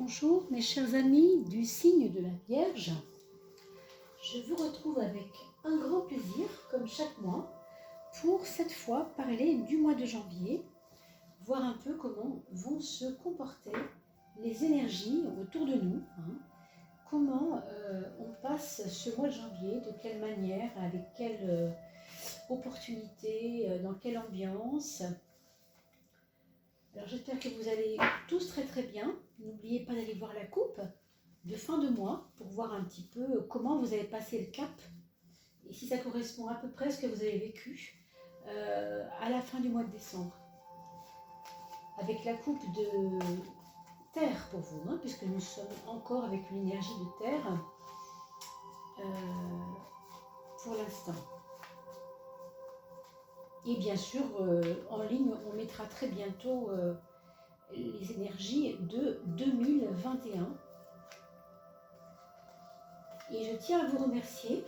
Bonjour mes chers amis du signe de la Vierge. Je vous retrouve avec un grand plaisir, comme chaque mois, pour cette fois parler du mois de janvier, voir un peu comment vont se comporter les énergies autour de nous, comment on passe ce mois de janvier, de quelle manière, avec quelle opportunité, dans quelle ambiance. Alors j'espère que vous allez tous très très bien. N'oubliez pas d'aller voir la coupe de fin de mois pour voir un petit peu comment vous avez passé le cap et si ça correspond à peu près à ce que vous avez vécu à la fin du mois de décembre. Avec la coupe de terre pour vous, puisque nous sommes encore avec une énergie de terre pour l'instant. Et bien sûr, en ligne, on mettra très bientôt les énergies de 2021. Et je tiens à vous remercier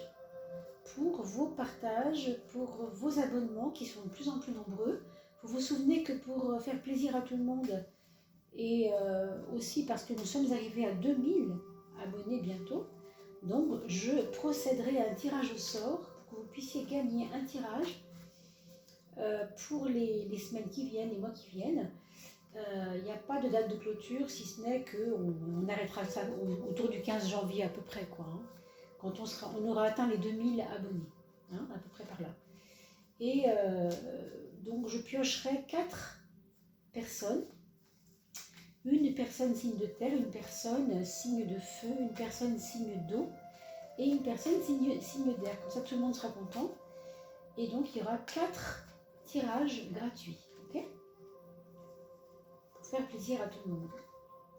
pour vos partages, pour vos abonnements qui sont de plus en plus nombreux. Vous vous souvenez que pour faire plaisir à tout le monde, et aussi parce que nous sommes arrivés à 2000 abonnés bientôt, donc je procéderai à un tirage au sort pour que vous puissiez gagner un tirage pour les semaines qui viennent, les mois qui viennent. Il n'y a pas de date de clôture, si ce n'est qu'on arrêtera ça autour du 15 janvier à peu près, quand on aura atteint les 2000 abonnés, à peu près par là. Et donc je piocherai 4 personnes, une personne signe de terre, une personne signe de feu, une personne signe d'eau et une personne signe d'air, comme ça tout le monde sera content. Et donc il y aura 4 tirages gratuits, ok ? Pour faire plaisir à tout le monde.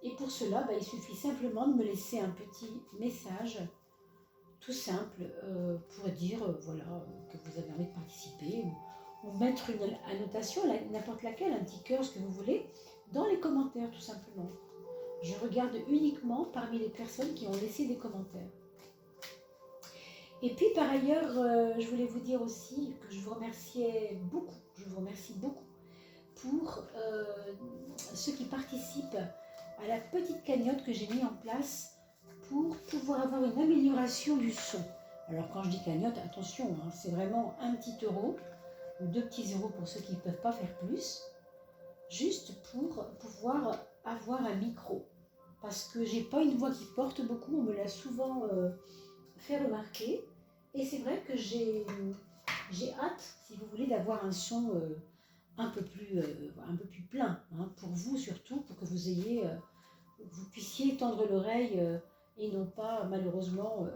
Et pour cela, il suffit simplement de me laisser un petit message tout simple pour dire que vous avez envie de participer ou mettre une annotation, n'importe laquelle, un petit cœur, ce que vous voulez, dans les commentaires tout simplement. Je regarde uniquement parmi les personnes qui ont laissé des commentaires. Et puis par ailleurs, je voulais vous dire aussi que je vous remercie beaucoup pour ceux qui participent à la petite cagnotte que j'ai mise en place pour pouvoir avoir une amélioration du son. Alors quand je dis cagnotte, attention, c'est vraiment un petit euro ou 2 petits euros pour ceux qui ne peuvent pas faire plus, juste pour pouvoir avoir un micro. Parce que j'ai pas une voix qui porte beaucoup, on me l'a souvent fait remarquer. Et c'est vrai que j'ai hâte, si vous voulez, d'avoir un son un peu plus plein, pour vous surtout, pour que vous puissiez tendre l'oreille et non pas, malheureusement,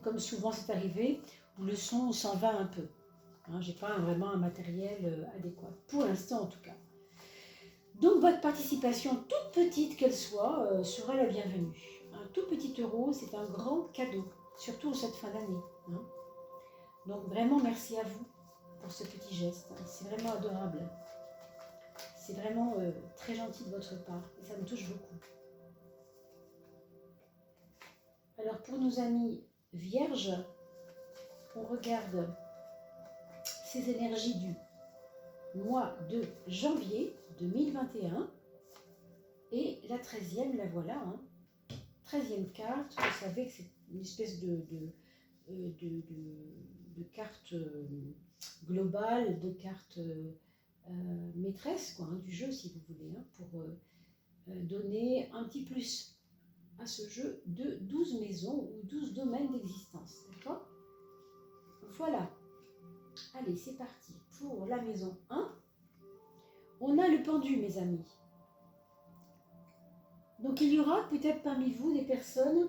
comme souvent c'est arrivé, où le son s'en va un peu. J'ai pas vraiment un matériel adéquat, pour l'instant en tout cas. Donc votre participation, toute petite qu'elle soit, sera la bienvenue. Un tout petit euro, c'est un grand cadeau, surtout en cette fin d'année. Donc vraiment merci à vous pour ce petit geste, c'est vraiment adorable. C'est vraiment très gentil de votre part et ça me touche beaucoup. Alors pour nos amis vierges, on regarde ces énergies du mois de janvier 2021 et la 13e, la voilà. 13e carte, vous savez que c'est une espèce de carte globale, de carte maîtresse du jeu si vous voulez, pour donner un petit plus à ce jeu de 12 maisons ou 12 domaines d'existence, d'accord ? Voilà, allez c'est parti pour la maison 1. On a le pendu mes amis. Donc il y aura peut-être parmi vous des personnes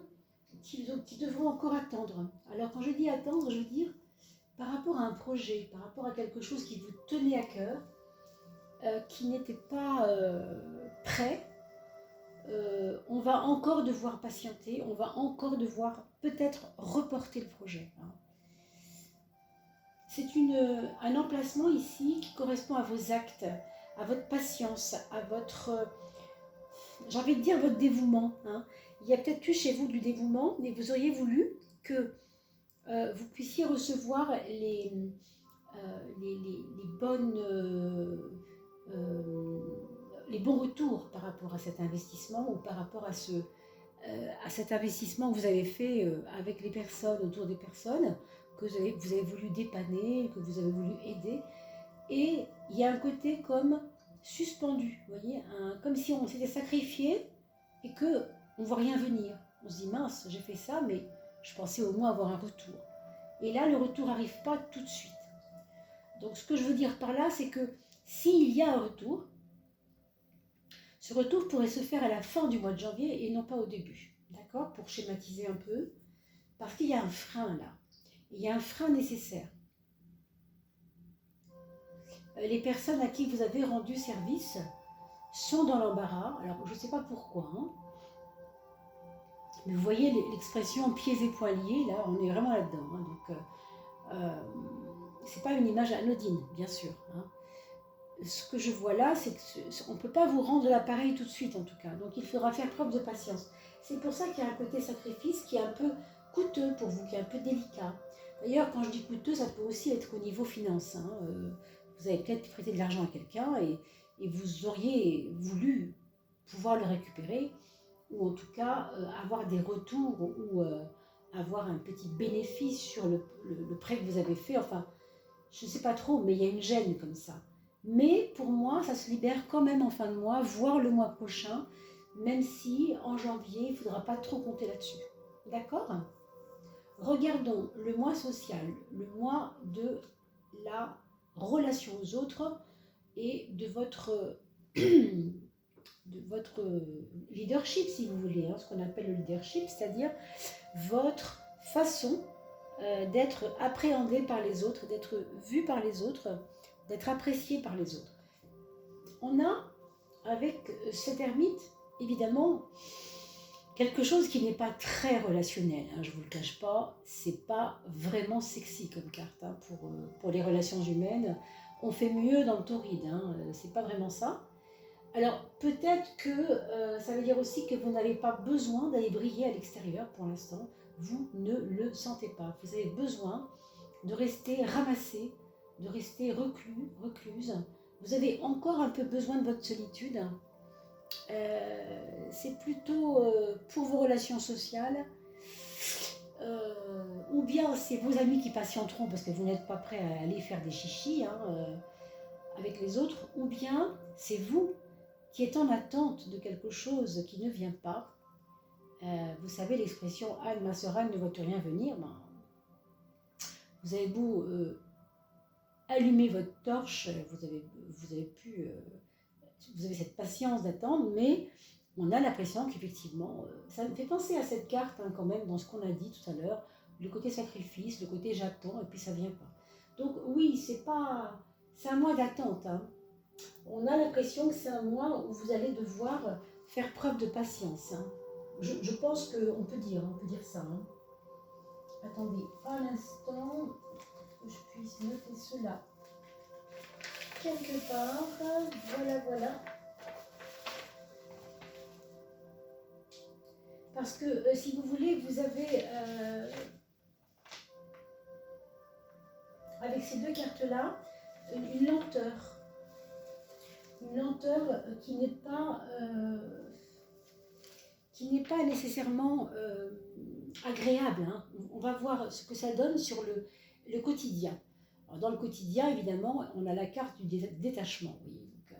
qui devront encore attendre. Alors quand je dis attendre, je veux dire par rapport à un projet, par rapport à quelque chose qui vous tenait à cœur, qui n'était pas prêt, on va encore devoir patienter, on va encore devoir peut-être reporter le projet. C'est un emplacement ici qui correspond à vos actes, à votre patience, à votre, j'ai envie de dire votre dévouement. Il y a peut-être eu chez vous du dévouement, mais vous auriez voulu que vous puissiez recevoir les bonnes les bons retours par rapport à cet investissement ou par rapport à cet investissement que vous avez fait avec les personnes, autour des personnes que vous avez voulu dépanner, que vous avez voulu aider. Et il y a un côté comme suspendu, vous voyez, comme si on s'était sacrifié et qu'on ne voit rien venir. On se dit, mince, j'ai fait ça, mais je pensais au moins avoir un retour. Et là, le retour n'arrive pas tout de suite. Donc, ce que je veux dire par là, c'est que s'il y a un retour, ce retour pourrait se faire à la fin du mois de janvier et non pas au début. D'accord? Pour schématiser un peu. Parce qu'il y a un frein là. Il y a un frein nécessaire. Les personnes à qui vous avez rendu service sont dans l'embarras. Alors, je ne sais pas pourquoi. Hein, mais vous voyez l'expression pieds et poings liés, là, on est vraiment là-dedans. Hein, donc, c'est pas une image anodine, bien sûr. Hein. Ce que je vois là, c'est qu'on ne peut pas vous rendre l'appareil tout de suite, en tout cas. Donc, il faudra faire preuve de patience. C'est pour ça qu'il y a un côté sacrifice qui est un peu coûteux pour vous, qui est un peu délicat. D'ailleurs, quand je dis coûteux, ça peut aussi être au niveau finance. Hein. Vous avez peut-être prêté de l'argent à quelqu'un et vous auriez voulu pouvoir le récupérer, ou en tout cas avoir des retours ou avoir un petit bénéfice sur le prêt que vous avez fait. Enfin, je ne sais pas trop, mais il y a une gêne comme ça. Mais pour moi, ça se libère quand même en fin de mois, voire le mois prochain, même si en janvier, il ne faudra pas trop compter là-dessus. D'accord ? Regardons le mois social, le mois de la relation aux autres et de votre leadership, si vous voulez, hein, ce qu'on appelle le leadership, c'est-à-dire votre façon d'être appréhendé par les autres, d'être vu par les autres, d'être apprécié par les autres. On a, avec cet ermite, évidemment, quelque chose qui n'est pas très relationnel, hein, je ne vous le cache pas, c'est pas vraiment sexy comme carte hein, pour les relations humaines. On fait mieux dans le torride, hein, c'est pas vraiment ça. Alors peut-être que ça veut dire aussi que vous n'avez pas besoin d'aller briller à l'extérieur pour l'instant, vous ne le sentez pas. Vous avez besoin de rester ramassé, de rester reclus, recluse. Vous avez encore un peu besoin de votre solitude. C'est plutôt pour vos relations sociales, ou bien c'est vos amis qui patienteront parce que vous n'êtes pas prêt à aller faire des chichis hein, avec les autres, ou bien c'est vous qui êtes en attente de quelque chose qui ne vient pas. Vous savez l'expression « Anne, ma sœur Anne, ne vois-tu rien venir » ben, vous avez beau allumer votre torche, vous avez cette patience d'attendre, mais on a l'impression qu'effectivement, ça me fait penser à cette carte hein, quand même dans ce qu'on a dit tout à l'heure, le côté sacrifice, le côté j'attends et puis ça vient pas. Donc oui, c'est un mois d'attente. Hein. On a l'impression que c'est un mois où vous allez devoir faire preuve de patience. Hein. Je pense qu'on peut dire ça. Hein. Attendez, un instant, que je puisse noter cela quelque part. Voilà. Parce que si vous voulez, vous avez, avec ces deux cartes-là, une lenteur. Une lenteur qui n'est pas nécessairement agréable. Hein. On va voir ce que ça donne sur le quotidien. Alors, dans le quotidien, évidemment, on a la carte du détachement. Vous voyez. Donc,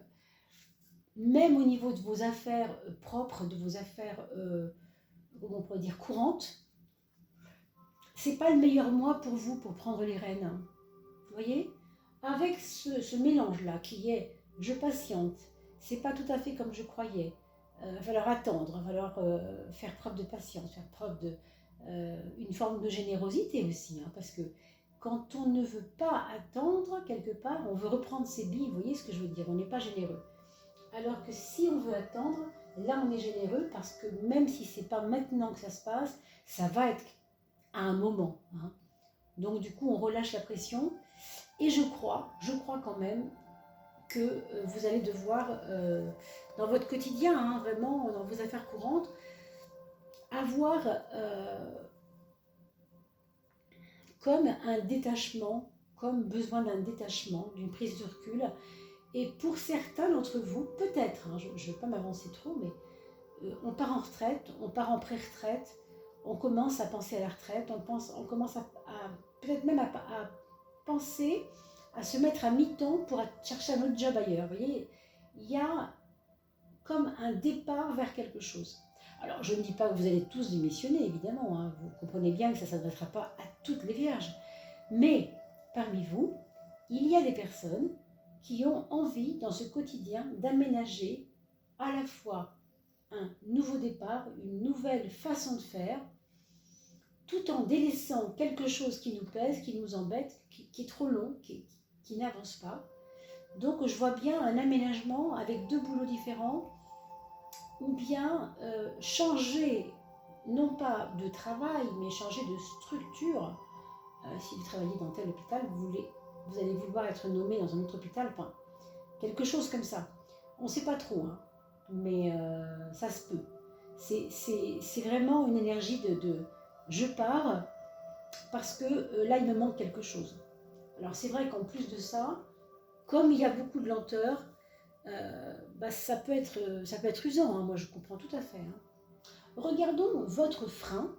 même au niveau de vos affaires propres, de vos affaires, comment on pourrait dire, courantes, c'est pas le meilleur mois pour vous pour prendre les rênes. Hein. Vous voyez, avec ce mélange-là qui est je patiente, c'est pas tout à fait comme je croyais. Il va falloir attendre, il va falloir faire preuve de patience, faire preuve une forme de générosité aussi, hein, parce que quand on ne veut pas attendre quelque part, on veut reprendre ses billes, vous voyez ce que je veux dire, on n'est pas généreux. Alors que si on veut attendre, là on est généreux parce que même si c'est pas maintenant que ça se passe, ça va être à un moment. Hein. Donc du coup on relâche la pression et je crois quand même que vous allez devoir, dans votre quotidien, hein, vraiment dans vos affaires courantes, avoir comme un détachement, comme besoin d'un détachement, d'une prise de recul, Et pour certains d'entre vous, peut-être, hein, je ne veux pas m'avancer trop, mais on part en retraite, on part en pré-retraite, on commence à penser à la retraite, on commence à peut-être même à penser à se mettre à mi-temps pour chercher un autre job ailleurs. Vous voyez, il y a comme un départ vers quelque chose. Alors, je ne dis pas que vous allez tous démissionner, évidemment, hein, vous comprenez bien que ça ne s'adressera pas à toutes les vierges, mais parmi vous, il y a des personnes qui ont envie, dans ce quotidien, d'aménager à la fois un nouveau départ, une nouvelle façon de faire, tout en délaissant quelque chose qui nous pèse, qui nous embête, qui est trop long, qui n'avance pas. Donc je vois bien un aménagement avec deux boulots différents, ou bien changer, non pas de travail, mais changer de structure. Si vous travaillez dans tel hôpital, vous allez vouloir être nommé dans un autre hôpital, enfin, quelque chose comme ça. On ne sait pas trop, hein, mais ça se peut. C'est vraiment une énergie de je pars parce que là, il me manque quelque chose. Alors c'est vrai qu'en plus de ça, comme il y a beaucoup de lenteur, ça peut être usant, hein, moi je comprends tout à fait. Hein. Regardons votre frein,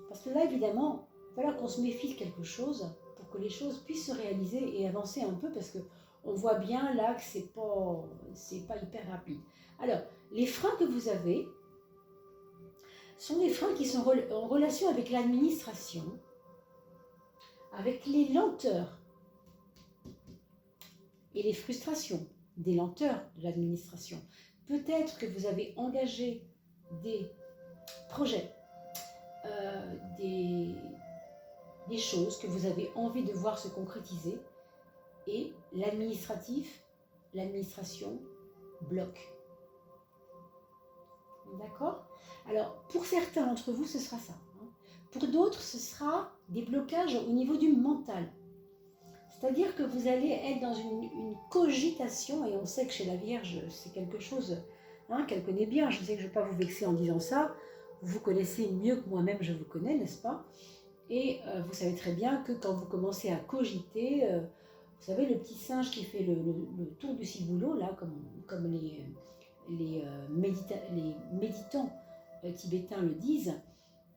parce que là évidemment, il va falloir qu'on se méfie de quelque chose pour que les choses puissent se réaliser et avancer un peu, parce qu'on voit bien là que c'est pas hyper rapide. Alors, les freins que vous avez sont des freins qui sont en relation avec l'administration, avec les lenteurs et les frustrations des lenteurs de l'administration. Peut-être que vous avez engagé des projets, des choses que vous avez envie de voir se concrétiser, et l'administration bloque. D'accord ? Alors, pour certains d'entre vous, ce sera ça. Hein. Pour d'autres, ce sera des blocages au niveau du mental. C'est-à-dire que vous allez être dans une cogitation, et on sait que chez la Vierge, c'est quelque chose qu'elle connaît bien. Je sais que je ne vais pas vous vexer en disant ça. Vous connaissez mieux que moi-même, je vous connais, n'est-ce pas ? Et vous savez très bien que quand vous commencez à cogiter, vous savez, le petit singe qui fait le tour du ciboulot, là, comme les méditants tibétains le disent,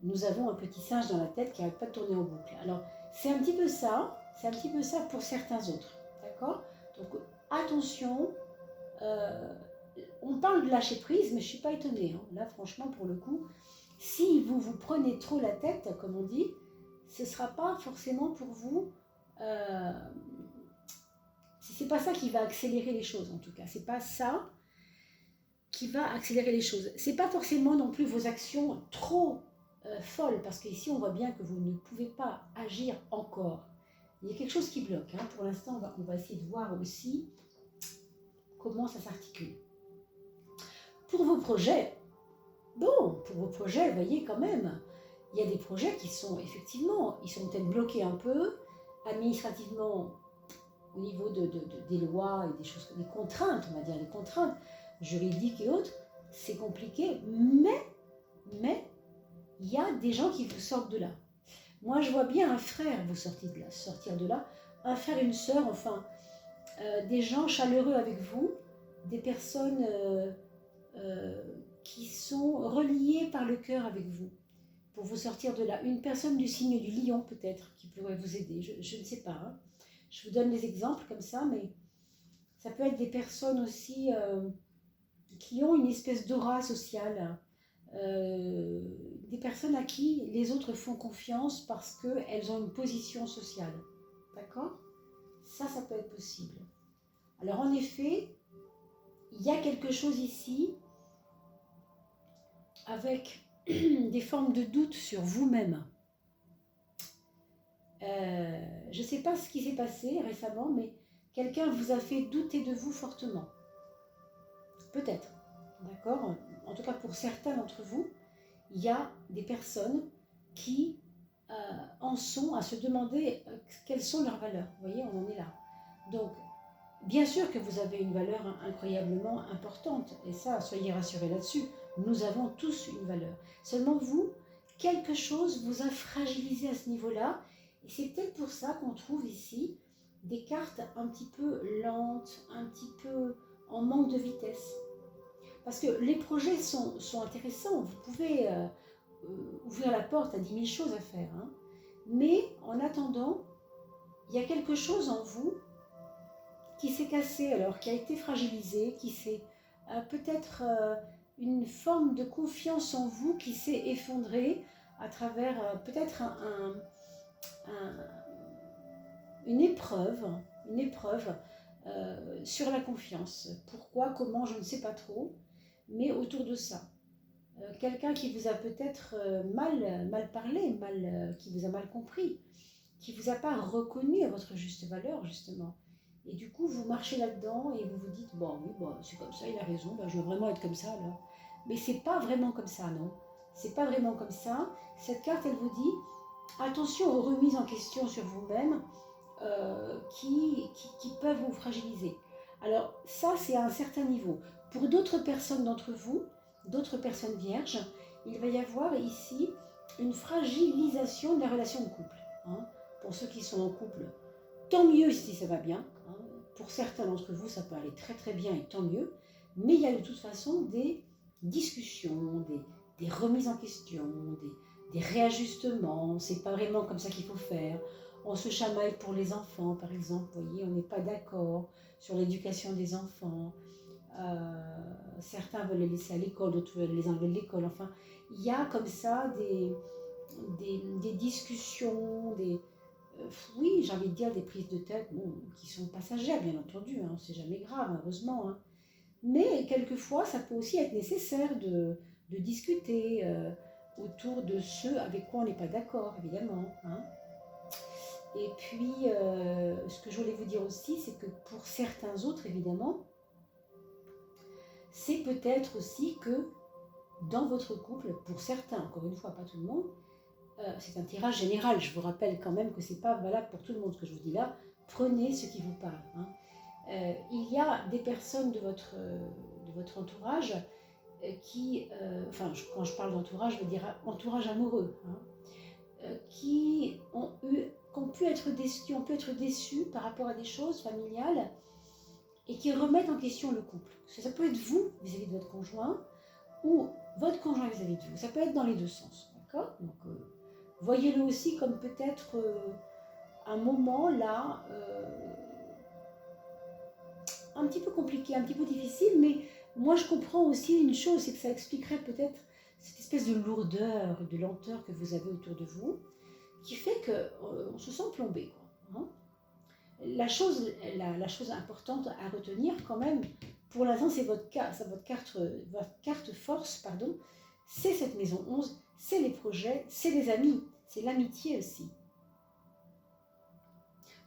nous avons un petit singe dans la tête qui n'arrête pas de tourner en boucle. Alors, c'est un petit peu ça pour certains autres, d'accord ? Donc, attention, on parle de lâcher prise, mais je ne suis pas étonnée. Hein. Là, franchement, pour le coup, si vous prenez trop la tête, comme on dit, ce ne sera pas forcément pour vous... c'est pas ça qui va accélérer les choses, en tout cas. C'est pas ça qui va accélérer les choses. C'est pas forcément non plus vos actions trop folles, parce qu'ici, on voit bien que vous ne pouvez pas agir encore. Il y a quelque chose qui bloque. Hein. Pour l'instant, on va essayer de voir aussi comment ça s'articule. Pour vos projets, vous voyez quand même, il y a des projets qui sont effectivement, ils sont peut-être bloqués un peu, administrativement, au niveau des lois et des choses, des contraintes, on va dire, des contraintes juridiques et autres, c'est compliqué, mais il y a des gens qui vous sortent de là. Moi, je vois bien un frère vous sortir de là, un frère, une sœur, enfin, des gens chaleureux avec vous, des personnes qui sont reliées par le cœur avec vous, pour vous sortir de là. Une personne du signe du lion, peut-être, qui pourrait vous aider, je ne sais pas. Hein. Je vous donne des exemples comme ça, mais ça peut être des personnes aussi qui ont une espèce d'aura sociale, des personnes à qui les autres font confiance parce qu'elles ont une position sociale. D'accord ? Ça peut être possible. Alors en effet, il y a quelque chose ici avec des formes de doute sur vous-même. Je ne sais pas ce qui s'est passé récemment, mais quelqu'un vous a fait douter de vous fortement. Peut-être, d'accord ? En tout cas, pour certains d'entre vous, il y a des personnes qui en sont à se demander quelles sont leurs valeurs. Vous voyez, on en est là. Donc, bien sûr que vous avez une valeur incroyablement importante, et ça, soyez rassurés là-dessus. Nous avons tous une valeur. Seulement vous, quelque chose vous a fragilisé à ce niveau-là, et c'est peut-être pour ça qu'on trouve ici des cartes un petit peu lentes, un petit en manque de vitesse. Parce que les projets sont intéressants, vous pouvez ouvrir la porte à 10 000 choses à faire. Hein. Mais en attendant, il y a quelque chose en vous qui s'est cassé, alors qui a été fragilisé, qui s'est peut-être une forme de confiance en vous qui s'est effondrée à travers peut-être une épreuve sur la confiance. Pourquoi, comment, je ne sais pas trop, mais autour de ça. Quelqu'un qui vous a peut-être mal parlé, qui vous a mal compris, qui ne vous a pas reconnu à votre juste valeur, justement. Et du coup, vous marchez là-dedans et vous vous dites, bon, oui, bon, c'est comme ça, il a raison, ben, je veux vraiment être comme ça, alors. Mais c'est pas vraiment comme ça, non. C'est pas vraiment comme ça. Cette carte, elle vous dit, attention aux remises en question sur vous-même qui peuvent vous fragiliser. Alors, ça, c'est à un certain niveau. Pour d'autres personnes d'entre vous, d'autres personnes vierges, il va y avoir ici une fragilisation de la relation de couple. Hein. Pour ceux qui sont en couple, tant mieux si ça va bien. Hein. Pour certains d'entre vous, ça peut aller très très bien et tant mieux. Mais il y a de toute façon des discussions, des remises en question, des réajustements. C'est pas vraiment comme ça qu'il faut faire. On se chamaille pour les enfants, par exemple. Vous voyez, on n'est pas d'accord sur l'éducation des enfants. Certains veulent les laisser à l'école, d'autres veulent les enlever de l'école. Enfin, il y a comme ça des discussions, oui, j'ai envie de dire des prises de tête, bon, qui sont passagères, bien entendu, hein, c'est jamais grave, heureusement. Hein. Mais quelquefois, ça peut aussi être nécessaire de discuter autour de ceux avec quoi on n'est pas d'accord, évidemment. Hein. Et puis, ce que je voulais vous dire aussi, c'est que pour certains autres, évidemment, c'est peut-être aussi que dans votre couple, pour certains, encore une fois, pas tout le monde, c'est un tirage général. Je vous rappelle quand même que ce n'est pas valable pour tout le monde ce que je vous dis là. Prenez ce qui vous parle. Hein. Il y a des personnes de votre entourage qui, quand je parle d'entourage, je veux dire entourage amoureux, hein, qui ont pu être déçus par rapport à des choses familiales et qui remettent en question le couple. Ça peut être vous vis-à-vis de votre conjoint ou votre conjoint vis-à-vis de vous. Ça peut être dans les deux sens. D'accord ? Donc, voyez-le aussi comme peut-être un moment là, un petit peu compliqué, un petit peu difficile, mais moi je comprends aussi une chose, c'est que ça expliquerait peut-être cette espèce de lourdeur, de lenteur que vous avez autour de vous, qui fait qu'on se sent plombé. Quoi, hein. La chose importante à retenir quand même, pour l'instant, c'est votre carte force, pardon, c'est cette maison 11, c'est les projets, c'est les amis, c'est l'amitié aussi.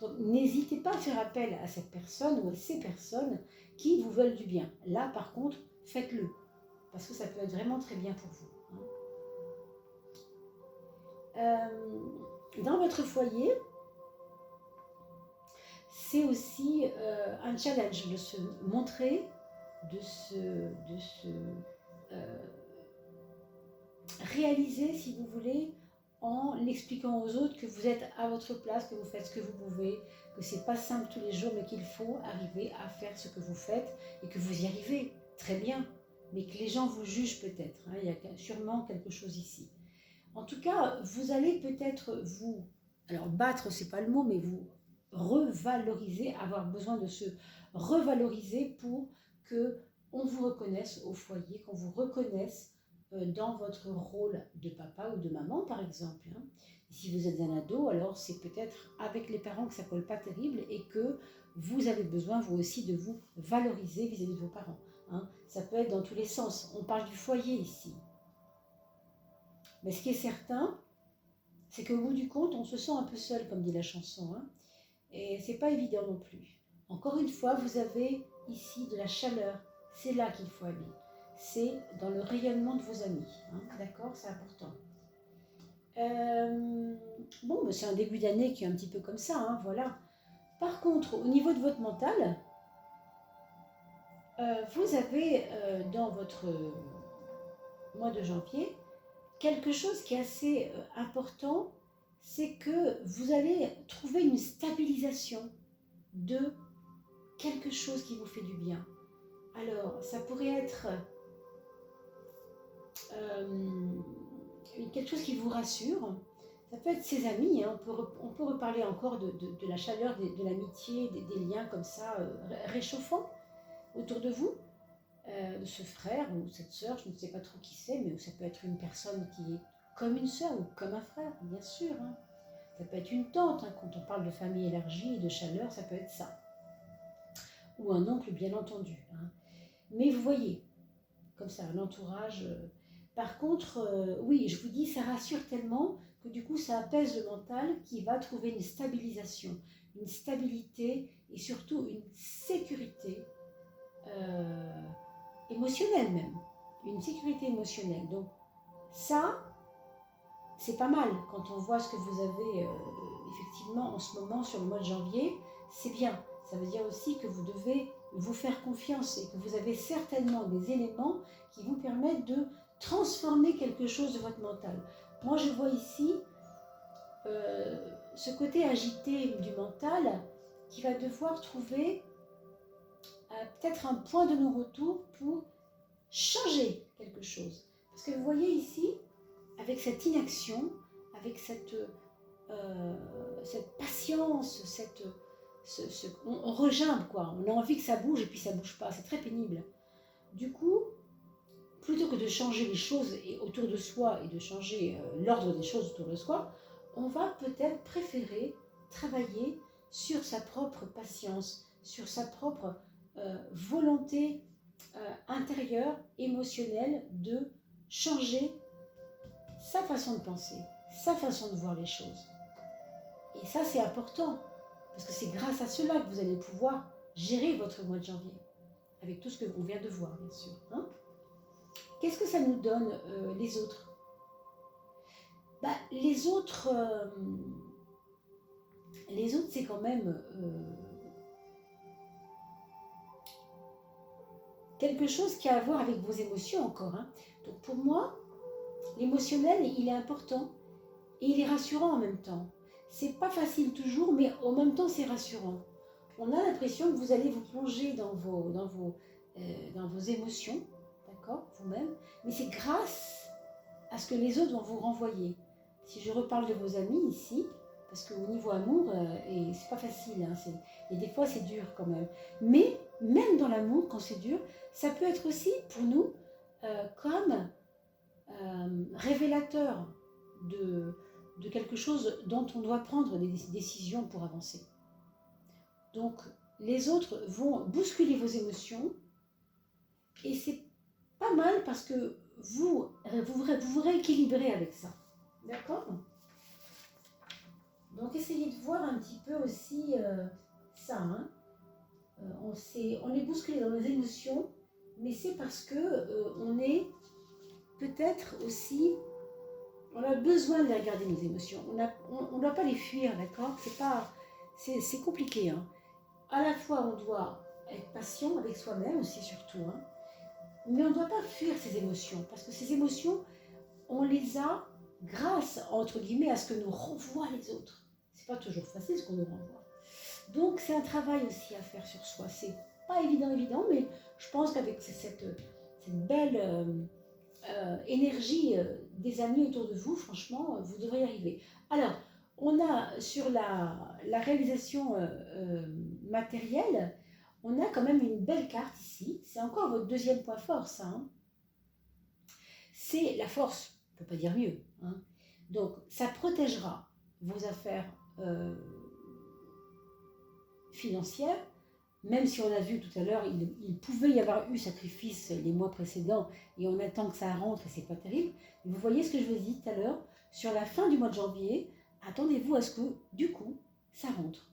Donc n'hésitez pas à faire appel à cette personne ou à ces personnes qui vous veulent du bien. Là, par contre, faites-le, parce que ça peut être vraiment très bien pour vous. Hein. Dans votre foyer, c'est aussi un challenge de se montrer, de se réaliser, si vous voulez, en l'expliquant aux autres que vous êtes à votre place, que vous faites ce que vous pouvez, que c'est pas simple tous les jours, mais qu'il faut arriver à faire ce que vous faites et que vous y arrivez très bien, mais que les gens vous jugent peut-être. Hein, il y a sûrement quelque chose ici. En tout cas, vous allez peut-être vous, alors battre, c'est pas le mot, mais vous revaloriser, avoir besoin de se revaloriser pour que on vous reconnaisse au foyer, qu'on vous reconnaisse dans votre rôle de papa ou de maman, par exemple. Hein. Si vous êtes un ado, alors c'est peut-être avec les parents que ça colle pas terrible et que vous avez besoin, vous aussi, de vous valoriser vis-à-vis de vos parents. Hein. Ça peut être dans tous les sens. On parle du foyer ici. Mais ce qui est certain, c'est qu'au bout du compte, on se sent un peu seul, comme dit la chanson. Hein. Et c'est pas évident non plus. Encore une fois, vous avez ici de la chaleur. C'est là qu'il faut aller. C'est dans le rayonnement de vos amis. Hein. D'accord ? C'est important. Bon, ben c'est un début d'année qui est un petit peu comme ça. Hein, voilà. Par contre, au niveau de votre mental, vous avez dans votre mois de janvier quelque chose qui est assez important, c'est que vous allez trouver une stabilisation de quelque chose qui vous fait du bien. Alors, ça pourrait être quelque chose qui vous rassure. Ça peut être ses amis, hein. On peut reparler encore de la chaleur, de l'amitié, des liens comme ça, réchauffants autour de vous, de ce frère ou cette sœur, je ne sais pas trop qui c'est, mais ça peut être une personne qui est comme une sœur ou comme un frère, bien sûr. Hein. Ça peut être une tante, hein. Quand on parle de famille élargie et de chaleur, ça peut être ça. Ou un oncle, bien entendu. Hein. Mais vous voyez, comme ça, l'entourage. Par contre, oui, je vous dis, ça rassure tellement que du coup, ça apaise le mental qui va trouver une stabilisation, une stabilité et surtout une sécurité émotionnelle même. Une sécurité émotionnelle. Donc, ça, c'est pas mal quand on voit ce que vous avez effectivement en ce moment sur le mois de janvier. C'est bien. Ça veut dire aussi que vous devez vous faire confiance et que vous avez certainement des éléments qui vous permettent de transformer quelque chose de votre mental. Moi, je vois ici ce côté agité du mental qui va devoir trouver peut-être un point de non-retour pour changer quelque chose. Parce que vous voyez ici, avec cette inaction, avec cette patience, on regimbe quoi, on a envie que ça bouge et puis ça bouge pas, c'est très pénible. Du coup, plutôt que de changer les choses autour de soi et de changer l'ordre des choses autour de soi, on va peut-être préférer travailler sur sa propre patience, sur sa propre volonté intérieure, émotionnelle de changer sa façon de penser, sa façon de voir les choses. Et ça, c'est important, parce que c'est grâce à cela que vous allez pouvoir gérer votre mois de janvier, avec tout ce que l'on vient de voir, bien sûr. Hein. Qu'est-ce que ça nous donne, les autres? Les autres, c'est quand même quelque chose qui a à voir avec vos émotions encore. Hein. Donc pour moi, l'émotionnel, il est important et il est rassurant en même temps. C'est pas facile toujours, mais en même temps, c'est rassurant. On a l'impression que vous allez vous plonger dans vos émotions, d'accord, vous-même, mais c'est grâce à ce que les autres vont vous renvoyer. Si je reparle de vos amis ici, parce qu'au niveau amour, et c'est pas facile, hein, et des fois c'est dur quand même. Mais même dans l'amour, quand c'est dur, ça peut être aussi pour nous comme révélateur de quelque chose dont on doit prendre des décisions pour avancer. Donc les autres vont bousculer vos émotions et c'est pas mal parce que vous vous rééquilibrez avec ça. D'accord? Donc essayez de voir un petit peu aussi ça. Hein. On est bousculé dans nos émotions, mais c'est parce que on est peut-être aussi, on a besoin de regarder nos émotions. On ne doit pas les fuir, d'accord? C'est compliqué. Hein. À la fois, on doit être patient avec soi-même aussi surtout, hein, mais on ne doit pas fuir ces émotions, parce que ces émotions, on les a grâce, entre guillemets, à ce que nous renvoient les autres. C'est pas toujours facile ce qu'on nous renvoie. Donc c'est un travail aussi à faire sur soi. C'est pas évident, mais je pense qu'avec cette belle énergie des amis autour de vous, franchement, vous devrez y arriver. Alors, on a sur la réalisation matérielle, on a quand même une belle carte ici. C'est encore votre deuxième point fort, ça. Hein. C'est la force, on ne peut pas dire mieux. Hein. Donc, ça protégera vos affaires financières, même si on a vu tout à l'heure, il pouvait y avoir eu sacrifice les mois précédents et on attend que ça rentre et c'est pas terrible. Mais vous voyez ce que je vous ai dit tout à l'heure, sur la fin du mois de janvier, attendez-vous à ce que, du coup, ça rentre.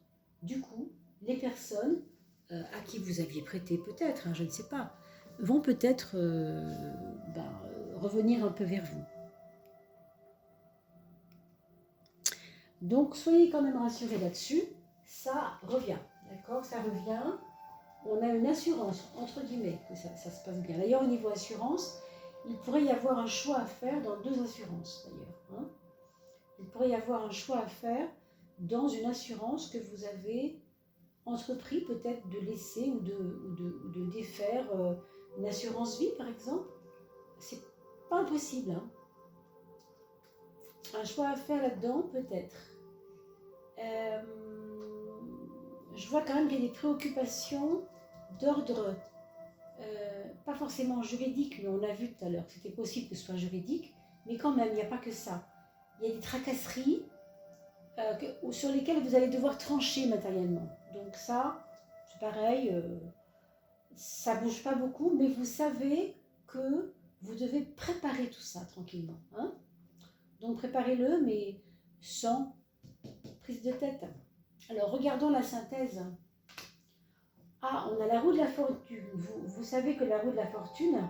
Du coup, les personnes à qui vous aviez prêté peut-être, hein, je ne sais pas, vont peut-être revenir un peu vers vous. Donc, soyez quand même rassurés là-dessus, ça revient, d'accord? Ça revient, on a une assurance, entre guillemets, que ça se passe bien. D'ailleurs, au niveau assurance, il pourrait y avoir un choix à faire dans 2 assurances, d'ailleurs. Hein. Il pourrait y avoir un choix à faire dans une assurance que vous avez entrepris peut-être de laisser ou de défaire une assurance vie, par exemple. C'est pas impossible, hein. Un choix à faire là-dedans, peut-être. Je vois quand même qu'il y a des préoccupations d'ordre, pas forcément juridique, mais on a vu tout à l'heure que c'était possible que ce soit juridique, mais quand même, il n'y a pas que ça. Il y a des tracasseries sur lesquelles vous allez devoir trancher matériellement. Donc ça, c'est pareil, ça ne bouge pas beaucoup, mais vous savez que vous devez préparer tout ça tranquillement, hein. Donc préparez-le, mais sans prise de tête. Alors regardons la synthèse. Ah, on a la roue de la fortune. Vous savez que la roue de la fortune,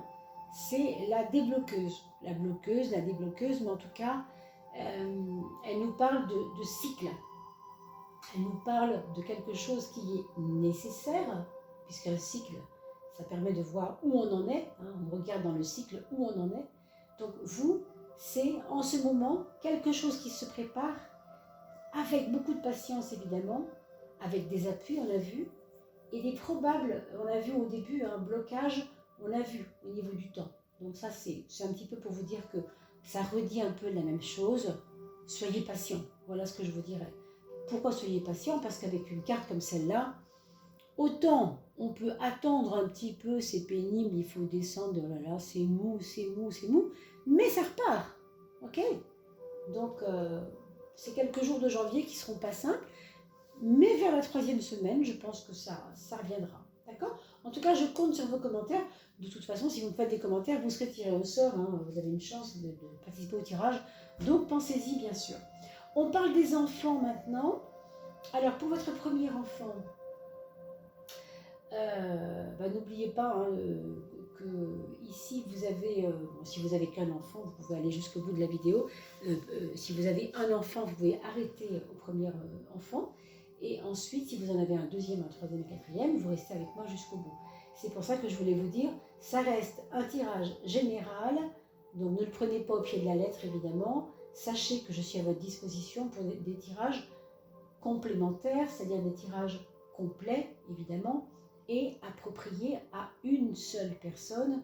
c'est la débloqueuse. La bloqueuse, la débloqueuse, mais en tout cas, elle nous parle de cycle. Elle nous parle de quelque chose qui est nécessaire, puisqu'un cycle, ça permet de voir où on en est. Hein, on regarde dans le cycle où on en est. Donc vous, c'est en ce moment quelque chose qui se prépare avec beaucoup de patience évidemment, avec des appuis, on a vu, et des probables, on a vu au début un blocage, on l'a vu au niveau du temps. Donc ça c'est un petit peu pour vous dire que ça redit un peu la même chose. Soyez patient, voilà ce que je vous dirais. Pourquoi soyez patient? Parce qu'avec une carte comme celle-là, autant on peut attendre un petit peu, c'est pénible, il faut descendre, oh là là, c'est mou, mais ça repart, ok? Donc c'est quelques jours de janvier qui seront pas simples, mais vers la 3e semaine, je pense que ça reviendra, d'accord? En tout cas, je compte sur vos commentaires. De toute façon, si vous me faites des commentaires, vous serez tiré au sort, hein, vous avez une chance de participer au tirage, donc pensez-y bien sûr. On parle des enfants maintenant. Alors pour votre premier enfant, n'oubliez pas hein, que ici vous avez, bon, si vous avez qu'un enfant, vous pouvez aller jusqu'au bout de la vidéo. Si vous avez un enfant, vous pouvez arrêter au premier enfant. Et ensuite, si vous en avez un deuxième, un troisième, un quatrième, vous restez avec moi jusqu'au bout. C'est pour ça que je voulais vous dire, ça reste un tirage général, donc ne le prenez pas au pied de la lettre évidemment. Sachez que je suis à votre disposition pour des tirages complémentaires, c'est-à-dire des tirages complets évidemment, et appropriés à une seule personne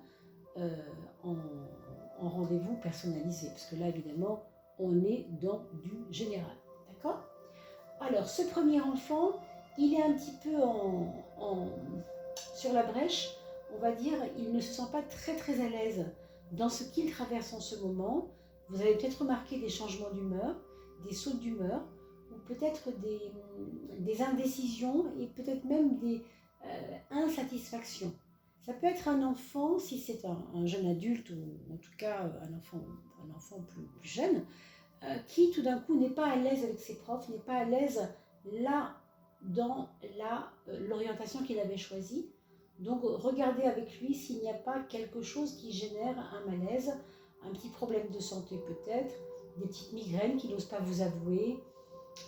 en rendez-vous personnalisé. Parce que là évidemment, on est dans du général. D'accord ? Alors, ce premier enfant, il est un petit peu sur la brèche, on va dire, il ne se sent pas très très à l'aise dans ce qu'il traverse en ce moment. Vous avez peut-être remarqué des changements d'humeur, des sautes d'humeur, ou peut-être des indécisions et peut-être même des insatisfactions. Ça peut être un enfant, si c'est un jeune adulte ou en tout cas un enfant plus jeune, qui tout d'un coup n'est pas à l'aise avec ses profs, n'est pas à l'aise là dans l'orientation qu'il avait choisie. Donc regardez avec lui s'il n'y a pas quelque chose qui génère un malaise, un petit problème de santé peut-être, des petites migraines qu'il n'ose pas vous avouer,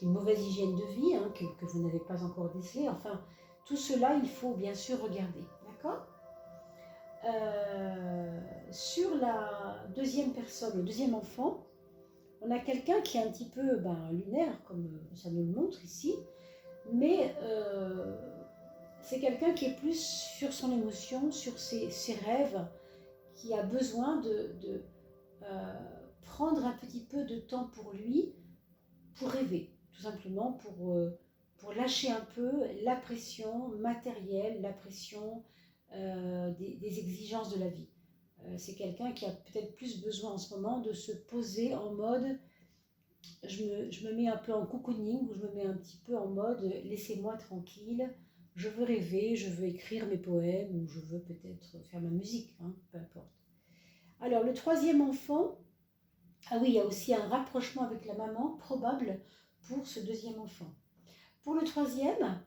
une mauvaise hygiène de vie hein, que vous n'avez pas encore décelée. Enfin, tout cela, il faut bien sûr regarder. D'accord ? Sur la deuxième personne, le deuxième enfant, on a quelqu'un qui est un petit peu lunaire, comme ça nous le montre ici, mais c'est quelqu'un qui est plus sur son émotion, sur ses rêves, qui a besoin de prendre un petit peu de temps pour lui, pour rêver, tout simplement pour lâcher un peu la pression matérielle, la pression des exigences de la vie. C'est quelqu'un qui a peut-être plus besoin en ce moment de se poser en mode je me mets un peu en cocooning, ou je me mets un petit peu en mode laissez-moi tranquille, je veux rêver, je veux écrire mes poèmes, ou je veux peut-être faire ma musique, hein, peu importe. Alors le troisième enfant, ah oui, il y a aussi un rapprochement avec la maman probable pour ce deuxième enfant. Pour le troisième,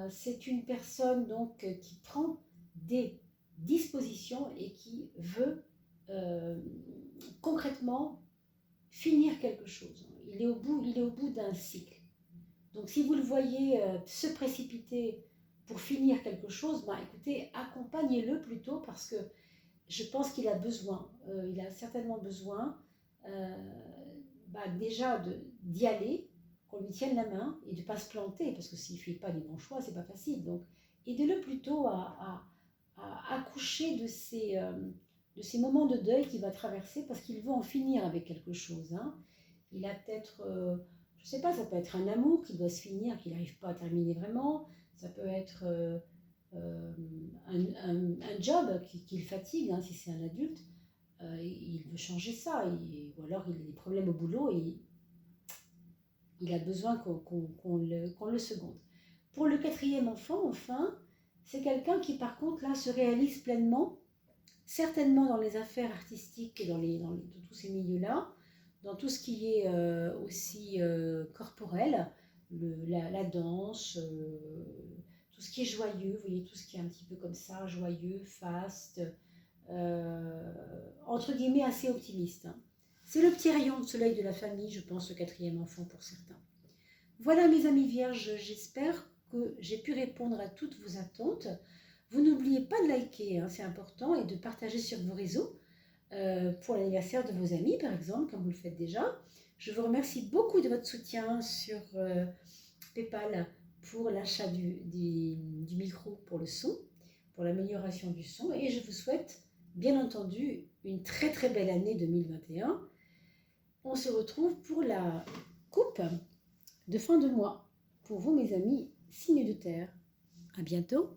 c'est une personne donc qui prend des dispositions et qui veut concrètement finir quelque chose. Il est au bout d'un cycle. Donc si vous le voyez se précipiter pour finir quelque chose, écoutez, accompagnez-le plutôt parce que je pense qu'il a besoin, il a certainement besoin déjà d'y aller, qu'on lui tienne la main et de ne pas se planter, parce que s'il ne fait pas les bons choix, c'est pas facile. Donc aidez-le plutôt à accoucher de ces moments de deuil qu'il va traverser parce qu'il veut en finir avec quelque chose. Hein. Il a peut-être, je ne sais pas, ça peut être un amour qui doit se finir, qu'il n'arrive pas à terminer vraiment. Ça peut être un job qui le fatigue, hein, si c'est un adulte. Il veut changer ça. Ou alors il a des problèmes au boulot et il a besoin qu'on le seconde. Pour le quatrième enfant, enfin, c'est quelqu'un qui par contre là se réalise pleinement, certainement dans les affaires artistiques et dans tous ces milieux-là, dans tout ce qui est aussi corporel, la danse, tout ce qui est joyeux, vous voyez, tout ce qui est un petit peu comme ça, joyeux, faste, entre guillemets assez optimiste. Hein. C'est le petit rayon de soleil de la famille, je pense, le quatrième enfant pour certains. Voilà mes amis vierges, j'espère que j'ai pu répondre à toutes vos attentes. Vous n'oubliez pas de liker, hein, c'est important, et de partager sur vos réseaux pour l'anniversaire de vos amis, par exemple, comme vous le faites déjà. Je vous remercie beaucoup de votre soutien sur PayPal pour l'achat du micro pour le son, pour l'amélioration du son, et je vous souhaite bien entendu une très très belle année 2021. On se retrouve pour la coupe de fin de mois. Pour vous mes amis, signes de terre. À bientôt.